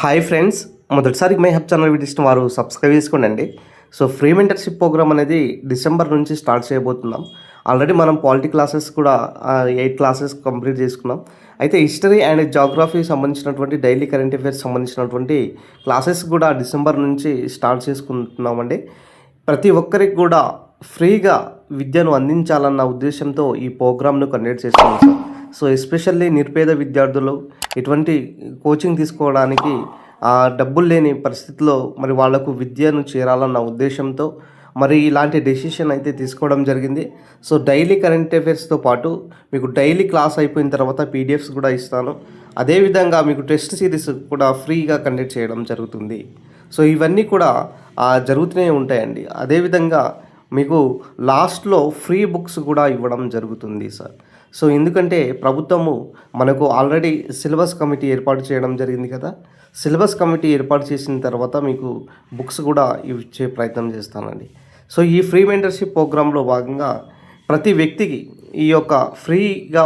Hi friends, మొదటిసారి my hub channel videos వారు subscribe చేసుకోండి. సో ఫ్రీ మెంటర్షిప్ ప్రోగ్రామ్ అనేది డిసెంబర్ నుంచి స్టార్ట్ చేయబోతున్నాం. ఆల్రెడీ మనం పాలిటీ క్లాసెస్ కూడా 8 క్లాసెస్ కంప్లీట్ చేసుకున్నాం. అయితే హిస్టరీ అండ్ జాగ్రఫీ సంబంధించినటువంటి డైలీ కరెంట్ అఫైర్స్ సంబంధించినటువంటి క్లాసెస్ కూడా డిసెంబర్ నుంచి స్టార్ట్ చేసుకుంటున్నామండి. ప్రతి ఒక్కరికి కూడా ఫ్రీగా విద్యను అందించాలన్న ఉద్దేశంతో ఈ ప్రోగ్రామ్ను కండక్ట్ చేస్తున్నాం సార్. సో ఎస్పెషల్లీ నిరుపేద విద్యార్థులు ఎటువంటి కోచింగ్ తీసుకోవడానికి డబ్బులు లేని పరిస్థితిలో మరి వాళ్లకు విద్యను చేరాలన్న ఉద్దేశంతో మరి ఇలాంటి డెసిషన్ అయితే తీసుకోవడం జరిగింది. సో డైలీ కరెంట్ అఫైర్స్తో పాటు మీకు డైలీ క్లాస్ అయిపోయిన తర్వాత పీడిఎఫ్స్ కూడా ఇస్తాను. అదేవిధంగా మీకు టెస్ట్ సిరీస్ కూడా ఫ్రీగా కండక్ట్ చేయడం జరుగుతుంది. సో ఇవన్నీ కూడా జరుగుతూనే ఉంటాయండి. అదేవిధంగా మీకు లాస్ట్లో ఫ్రీ బుక్స్ కూడా ఇవ్వడం జరుగుతుంది సార్. సో ఎందుకంటే ప్రభుత్వము మనకు ఆల్రెడీ సిలబస్ కమిటీ ఏర్పాటు చేయడం జరిగింది కదా. సిలబస్ కమిటీ ఏర్పాటు చేసిన తర్వాత మీకు బుక్స్ కూడా ఇచ్చే ప్రయత్నం చేస్తానండి. సో ఈ ఫ్రీ మెంటర్షిప్ ప్రోగ్రాంలో భాగంగా ప్రతి వ్యక్తికి ఈ యొక్క ఫ్రీగా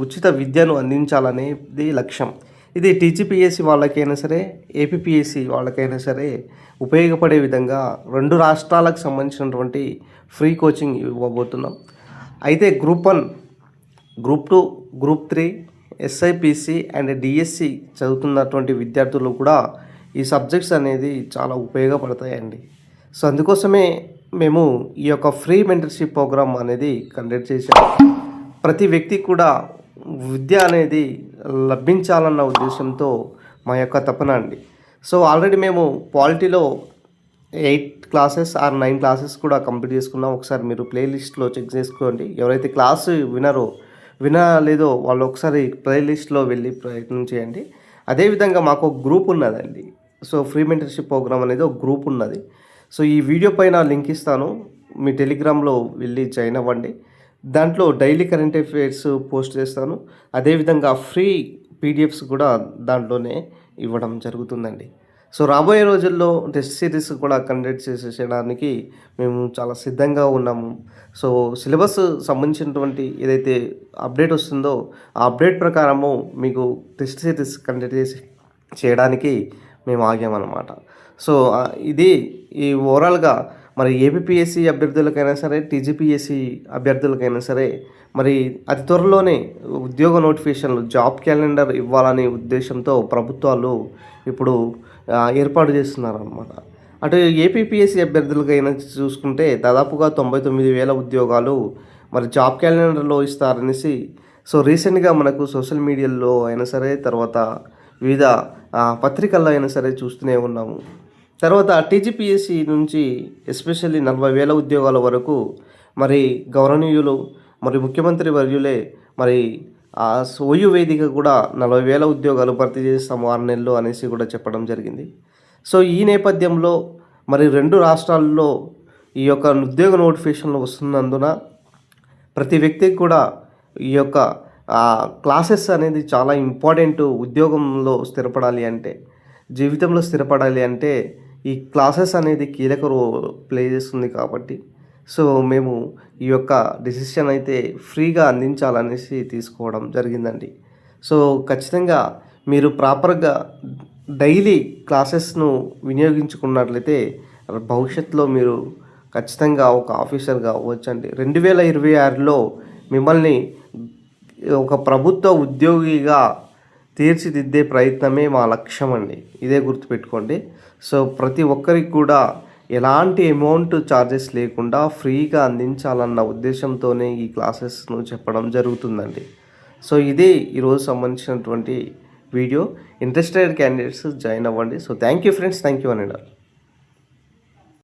ఉచిత విద్యను అందించాలనేది లక్ష్యం. ఇది టీజీపీఎస్సీ వాళ్ళకైనా సరే, ఏపీపీఎస్సీ వాళ్ళకైనా సరే ఉపయోగపడే విధంగా 2 రాష్ట్రాలకు సంబంధించినటువంటి ఫ్రీ కోచింగ్ ఇవ్వబోతున్నాం. అయితే group 1, group 2, group 3, SIPC and DSC చదువుతున్నటువంటి విద్యార్థులు కూడా ఈ సబ్జెక్ట్స్ అనేది చాలా ఉపయోగపడతాయండి. సో అందుకోసమే మేము ఈ యొక్క ఫ్రీ మెంటర్షిప్ ప్రోగ్రామ్ అనేది కండక్ట్ చేశాము. ప్రతి వ్యక్తికి కూడా విద్య అనేది లభించాలన్న ఉద్దేశంతో మా యొక్క తపన అండి. సో ఆల్రెడీ మేము పాలిటీలో 8 క్లాసెస్ ఆర్ 9 క్లాసెస్ కూడా కంప్లీట్ చేసుకున్నాం. ఒకసారి మీరు ప్లేలిస్ట్లో చెక్ చేసుకోండి. ఎవరైతే క్లాసు వినలేదో వాళ్ళు ఒకసారి ప్లేలిస్ట్లో వెళ్ళి ప్రయత్నం చేయండి. అదేవిధంగా మాకు ఒక గ్రూప్ ఉన్నదండి. సో ఫ్రీ మెంటర్షిప్ ప్రోగ్రామ్ అనేది ఒక గ్రూప్ ఉన్నది. సో ఈ వీడియో పైన లింక్ ఇస్తాను, మీ టెలిగ్రామ్లో వెళ్ళి జాయిన్ అవ్వండి. దాంట్లో డైలీ కరెంట్ అఫైర్స్ పోస్ట్ చేస్తాను. అదేవిధంగా ఫ్రీ పీడిఎఫ్స్ కూడా దాంట్లోనే ఇవ్వడం జరుగుతుందండి. సో రాబోయే రోజుల్లో టెస్ట్ సిరీస్ కూడా కండక్ట్ చేసేయడానికి మేము చాలా సిద్ధంగా ఉన్నాము. సో సిలబస్ సంబంధించినటువంటి ఏదైతే అప్డేట్ వస్తుందో ఆ అప్డేట్ ప్రకారము మీకు టెస్ట్ సిరీస్ కండక్ట్ చేయడానికి మేము ఆగామన్నమాట. సో ఇది ఈ ఓవరాల్గా మరి ఏపీపీఎస్సీ అభ్యర్థులకైనా సరే, టీజీపీఎస్సీ అభ్యర్థులకైనా సరే మరి అతి త్వరలోనే ఉద్యోగ నోటిఫికేషన్లు, జాబ్ క్యాలెండర్ ఇవ్వాలనే ఉద్దేశంతో ప్రభుత్వాలు ఇప్పుడు ఏర్పాటు చేస్తున్నారన్నమాట. అటు ఏపీపీఎస్సీ అభ్యర్థులకైనా చూసుకుంటే దాదాపుగా 99,000 ఉద్యోగాలు మరి జాబ్ క్యాలెండర్లో ఇస్తారనేసి సో రీసెంట్గా మనకు సోషల్ మీడియాలో అయినా సరే, తర్వాత వివిధ పత్రికల్లో అయినా సరే చూస్తూనే ఉన్నాము. తర్వాత టీజీపీఎస్సీ నుంచి ఎస్పెషల్లీ 40,000 ఉద్యోగాల వరకు మరి గౌరవనీయులు మరి ముఖ్యమంత్రి వర్యులే మరి ఓయూ వేదిక కూడా 40,000 ఉద్యోగాలు భర్తీ చేస్తాము 6 నెలలు అనేసి కూడా చెప్పడం జరిగింది. సో ఈ నేపథ్యంలో మరి 2 రాష్ట్రాల్లో ఈ యొక్క ఉద్యోగ నోటిఫికేషన్లు వస్తున్నందున ప్రతి వ్యక్తికి కూడా ఈ యొక్క క్లాసెస్ అనేది చాలా ఇంపార్టెంట్. ఉద్యోగంలో స్థిరపడాలి అంటే, జీవితంలో స్థిరపడాలి అంటే ఈ క్లాసెస్ అనేది కీలక ప్లే చేస్తుంది. కాబట్టి సో మేము ఈ యొక్క డిసిషన్ అయితే ఫ్రీగా అందించాలనేసి తీసుకోవడం జరిగిందండి. సో ఖచ్చితంగా మీరు ప్రాపర్గా డైలీ క్లాసెస్ను వినియోగించుకున్నట్లయితే భవిష్యత్తులో మీరు ఖచ్చితంగా ఒక ఆఫీసర్గా అవ్వచ్చండి. 2026లో మిమ్మల్ని ఒక ప్రభుత్వ ఉద్యోగిగా తీర్చిదిద్దే ప్రయత్నమే మా లక్ష్యం అండి. ఇదే గుర్తుపెట్టుకోండి. సో ప్రతి ఒక్కరికి కూడా ఎలాంటి అమౌంట్ ఛార్జెస్ లేకుండా ఫ్రీగా అందించాలన్న ఉద్దేశంతోనే ఈ క్లాసెస్ను చెప్పడం జరుగుతుందండి. సో ఇదే ఈరోజు సంబంధించినటువంటి వీడియో. ఇంట్రెస్టెడ్ క్యాండిడేట్స్ జాయిన్ అవ్వండి. So thank you friends, thank you అని.